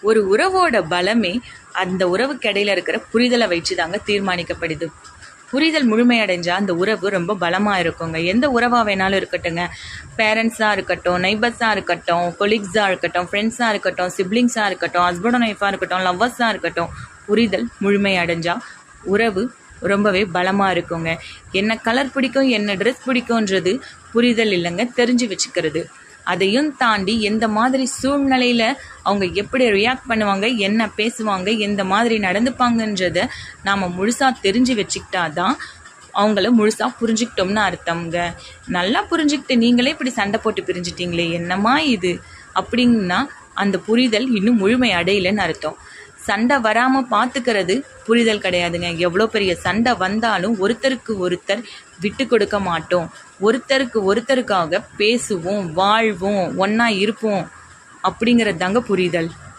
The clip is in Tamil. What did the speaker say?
ஒரு உறவோட பலமே அந்த உறவுக்கு இடையில இருக்கிற புரிதலை வச்சுதாங்க தீர்மானிக்கப்படுது. புரிதல் முழுமையடைஞ்சா அந்த உறவு ரொம்ப பலமாக இருக்குங்க. எந்த உறவாக வேணாலும் இருக்கட்டுங்க, பேரண்ட்ஸாக இருக்கட்டும், நெய்பர்ஸாக இருக்கட்டும், கொலீக்ஸாக இருக்கட்டும், ஃப்ரெண்ட்ஸாக இருக்கட்டும், சிப்ளிங்ஸாக இருக்கட்டும், ஹஸ்பண்ட் அண்ட் ஒய்ஃபாக இருக்கட்டும், லவ்வர்ஸாக இருக்கட்டும், புரிதல் முழுமையடைஞ்சா உறவு ரொம்பவே பலமாக இருக்குங்க. என்ன கலர் பிடிக்கும், என்ன ட்ரெஸ் பிடிக்கும்ன்றது புரிதல் இல்லைங்க, தெரிஞ்சு வச்சுக்கிறது. அதையும் தாண்டி எந்த மாதிரி சூழ்நிலையில் அவங்க எப்படி ரியாக்ட் பண்ணுவாங்க, என்ன பேசுவாங்க, எந்த மாதிரி நடந்துப்பாங்கன்றதை நாம் முழுசாக தெரிஞ்சு வச்சுக்கிட்டா தான் அவங்கள முழுசாக புரிஞ்சுக்கிட்டோம்னு அர்த்தம்ங்க. நல்லா புரிஞ்சுக்கிட்டு நீங்களே இப்படி சண்டை போட்டு பிரிஞ்சிட்டிங்களே, என்னம்மா இது அப்படின்னா அந்த புரிதல் இன்னும் முழுமை அடையலைன்னு அர்த்தம். சண்டை வராமல் பார்த்துக்கிறது புரிதல் கிடையாதுங்க. எவ்வளோ பெரிய சண்டை வந்தாலும் ஒருத்தருக்கு ஒருத்தர் விட்டு கொடுக்க மாட்டோம். ஒருத்தருக்கு ஒருத்தருக்காக பேசுவோம், வாழ்வோம், ஒன்றா இருப்போம் அப்படிங்கிறது தாங்க புரிதல்.